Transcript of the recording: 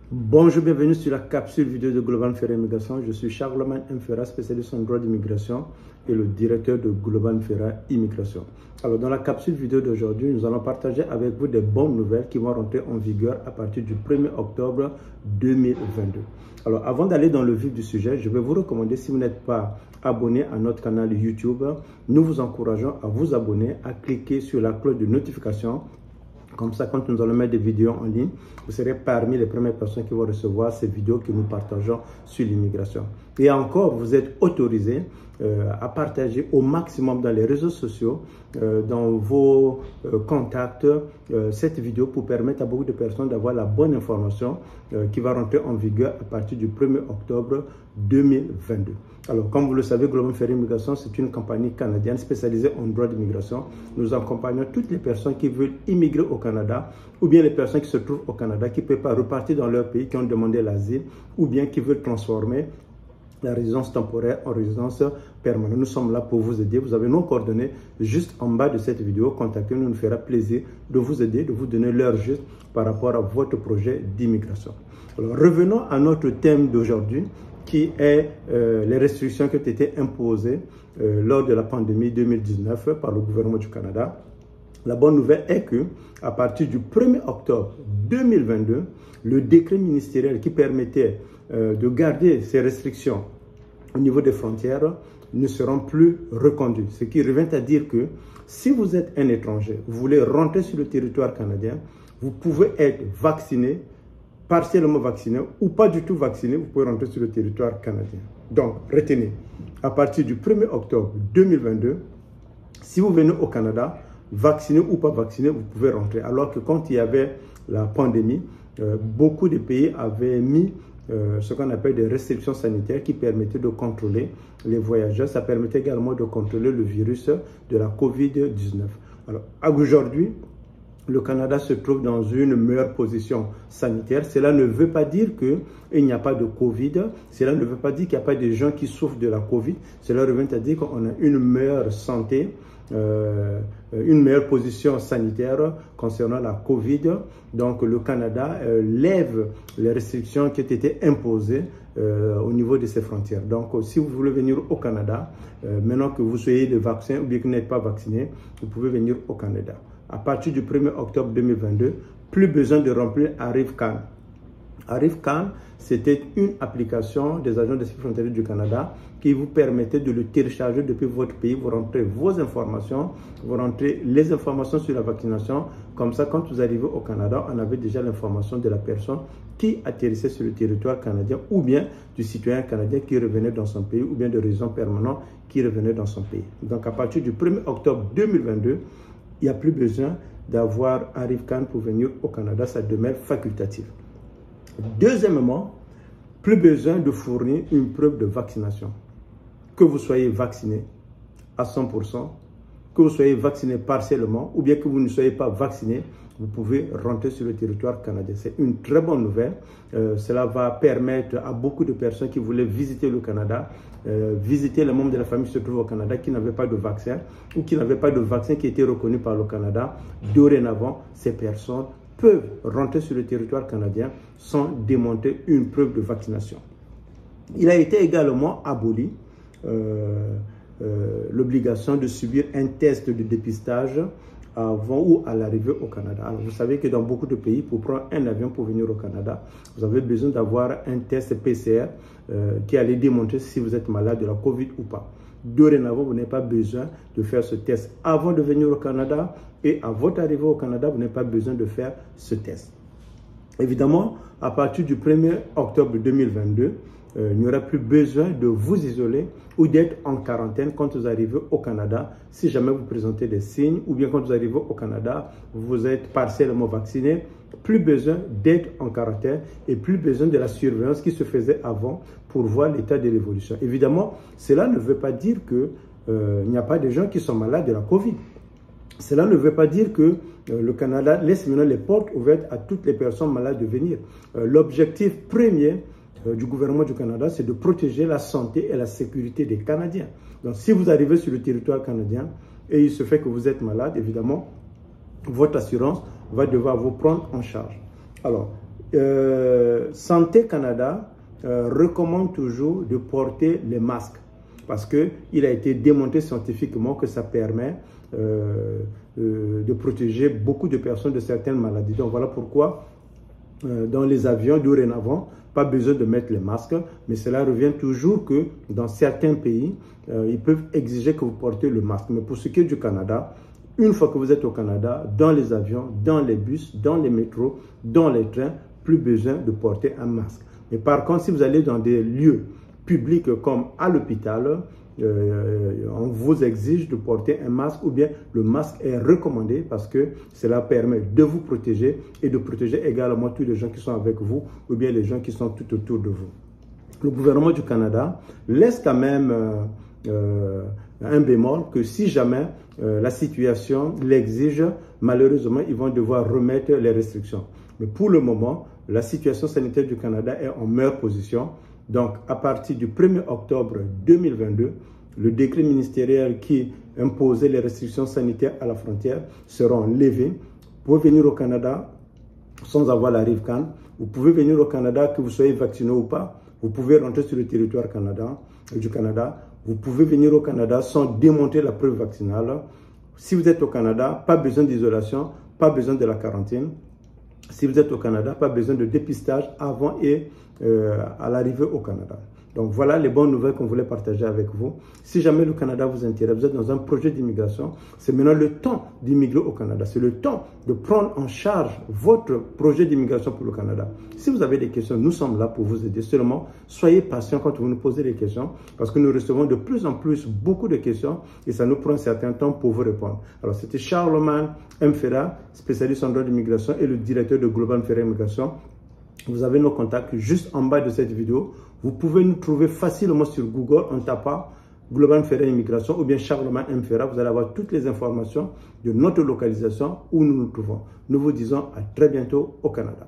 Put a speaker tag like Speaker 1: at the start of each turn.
Speaker 1: Bonjour, bienvenue sur la capsule vidéo de Global Ferra Immigration. Je suis Charlemagne Mfera, spécialiste en droit d'immigration et le directeur de Global Ferra Immigration. Alors, dans la capsule vidéo d'aujourd'hui, nous allons partager avec vous des bonnes nouvelles qui vont rentrer en vigueur à partir du 1er octobre 2022. Alors, avant d'aller dans le vif du sujet, je vais vous recommander, si vous n'êtes pas abonné à notre canal YouTube, nous vous encourageons à vous abonner, à cliquer sur la cloche de notification. Comme ça, quand nous allons mettre des vidéos en ligne, vous serez parmi les premières personnes qui vont recevoir ces vidéos que nous partageons sur l'immigration. Et encore, vous êtes autorisé à partager au maximum dans les réseaux sociaux, dans vos contacts, cette vidéo pour permettre à beaucoup de personnes d'avoir la bonne information qui va rentrer en vigueur à partir du 1er octobre 2022. Alors, comme vous le savez, Global Ferra Immigration, c'est une compagnie canadienne spécialisée en droit d'immigration. Nous accompagnons toutes les personnes qui veulent immigrer au Canada, ou bien les personnes qui se trouvent au Canada, qui ne peuvent pas repartir dans leur pays, qui ont demandé l'asile, ou bien qui veulent transformer la résidence temporaire en résidence permanente. Nous sommes là pour vous aider. Vous avez nos coordonnées juste en bas de cette vidéo. Contactez-nous, nous fera plaisir de vous aider, de vous donner l'heure juste par rapport à votre projet d'immigration. Alors, revenons à notre thème d'aujourd'hui, qui est les restrictions qui ont été imposées lors de la pandémie 2019 par le gouvernement du Canada. La bonne nouvelle est que à partir du 1er octobre 2022, le décret ministériel qui permettait de garder ces restrictions au niveau des frontières ne seront plus reconduits. Ce qui revient à dire que si vous êtes un étranger, vous voulez rentrer sur le territoire canadien, vous pouvez être vacciné, partiellement vacciné ou pas du tout vacciné, vous pouvez rentrer sur le territoire canadien. Donc, retenez, à partir du 1er octobre 2022, si vous venez au Canada, vacciné ou pas vacciné, vous pouvez rentrer. Alors que quand il y avait la pandémie, beaucoup de pays avaient mis ce qu'on appelle des restrictions sanitaires qui permettaient de contrôler les voyageurs. Ça permettait également de contrôler le virus de la COVID-19. Alors, aujourd'hui, le Canada se trouve dans une meilleure position sanitaire. Cela ne veut pas dire qu'il n'y a pas de Covid. Cela ne veut pas dire qu'il n'y a pas de gens qui souffrent de la Covid. Cela revient à dire qu'on a une meilleure santé, une meilleure position sanitaire concernant la Covid. Donc le Canada lève les restrictions qui ont été imposées au niveau de ses frontières. Donc si vous voulez venir au Canada, maintenant que vous soyez de vaccin ou bien que vous n'êtes pas vacciné, vous pouvez venir au Canada. À partir du 1er octobre 2022, plus besoin de remplir ArriveCan. ArriveCan, c'était une application des agents de sécurité frontalière du Canada qui vous permettait de le télécharger depuis votre pays. Vous rentrez vos informations, vous rentrez les informations sur la vaccination. Comme ça, quand vous arrivez au Canada, on avait déjà l'information de la personne qui atterrissait sur le territoire canadien ou bien du citoyen canadien qui revenait dans son pays ou bien de résident permanent qui revenait dans son pays. Donc, à partir du 1er octobre 2022, il n'y a plus besoin d'avoir ArriveCan pour venir au Canada, ça demeure facultatif. Deuxièmement, plus besoin de fournir une preuve de vaccination. Que vous soyez vacciné à 100%, que vous soyez vacciné partiellement ou bien que vous ne soyez pas vacciné, vous pouvez rentrer sur le territoire canadien. C'est une très bonne nouvelle. Cela va permettre à beaucoup de personnes qui voulaient visiter le Canada, visiter les membres de la famille qui se trouvent au Canada, qui n'avaient pas de vaccin ou qui n'avaient pas de vaccin qui était reconnu par le Canada. Dorénavant, ces personnes peuvent rentrer sur le territoire canadien sans démontrer une preuve de vaccination. Il a été également aboli l'obligation de subir un test de dépistage avant ou à l'arrivée au Canada. Alors, vous savez que dans beaucoup de pays, pour prendre un avion pour venir au Canada, vous avez besoin d'avoir un test PCR qui allait démontrer si vous êtes malade de la COVID ou pas. Dorénavant, vous n'avez pas besoin de faire ce test avant de venir au Canada et à votre arrivée au Canada, vous n'avez pas besoin de faire ce test. Évidemment, à partir du 1er octobre 2022, il n'y aura plus besoin de vous isoler ou d'être en quarantaine quand vous arrivez au Canada. Si jamais vous présentez des signes ou bien quand vous arrivez au Canada, vous êtes partiellement vacciné, plus besoin d'être en quarantaine et plus besoin de la surveillance qui se faisait avant pour voir l'état de l'évolution. Évidemment, cela ne veut pas dire qu'il n'y a pas de gens qui sont malades de la COVID. Cela ne veut pas dire que le Canada laisse maintenant les portes ouvertes à toutes les personnes malades de venir. L'objectif premier du gouvernement du Canada, c'est de protéger la santé et la sécurité des Canadiens. Donc, si vous arrivez sur le territoire canadien et il se fait que vous êtes malade, évidemment, votre assurance va devoir vous prendre en charge. Alors, Santé Canada recommande toujours de porter les masques parce qu'il a été démontré scientifiquement que ça permet de protéger beaucoup de personnes de certaines maladies. Donc voilà pourquoi dans les avions, dorénavant, pas besoin de mettre les masques, mais cela revient toujours que dans certains pays, ils peuvent exiger que vous portez le masque. Mais pour ce qui est du Canada, une fois que vous êtes au Canada, dans les avions, dans les bus, dans les métros, dans les trains, plus besoin de porter un masque. Mais par contre, si vous allez dans des lieux publics comme à l'hôpital, on vous exige de porter un masque ou bien le masque est recommandé parce que cela permet de vous protéger et de protéger également tous les gens qui sont avec vous ou bien les gens qui sont tout autour de vous. Le gouvernement du Canada laisse quand même un bémol que si jamais la situation l'exige, malheureusement, ils vont devoir remettre les restrictions. Mais pour le moment, la situation sanitaire du Canada est en meilleure position. Donc, à partir du 1er octobre 2022, le décret ministériel qui imposait les restrictions sanitaires à la frontière seront levées. Vous pouvez venir au Canada sans avoir la RIVCAN. Vous pouvez venir au Canada, que vous soyez vacciné ou pas. Vous pouvez rentrer sur le territoire du Canada. Vous pouvez venir au Canada sans démontrer la preuve vaccinale. Si vous êtes au Canada, pas besoin d'isolation, pas besoin de la quarantaine. Si vous êtes au Canada, pas besoin de dépistage avant et à l'arrivée au Canada. Donc voilà les bonnes nouvelles qu'on voulait partager avec vous. Si jamais le Canada vous intéresse, vous êtes dans un projet d'immigration, c'est maintenant le temps d'immigrer au Canada. C'est le temps de prendre en charge votre projet d'immigration pour le Canada. Si vous avez des questions, nous sommes là pour vous aider. Seulement, soyez patient quand vous nous posez des questions parce que nous recevons de plus en plus beaucoup de questions et ça nous prend un certain temps pour vous répondre. Alors, c'était Charlemagne Mfera, spécialiste en droit d'immigration et le directeur de Global Mfera Immigration. Vous avez nos contacts juste en bas de cette vidéo. Vous pouvez nous trouver facilement sur Google en tapant Global Mfera Immigration ou bien Charlemagne Mfera. Vous allez avoir toutes les informations de notre localisation où nous nous trouvons. Nous vous disons à très bientôt au Canada.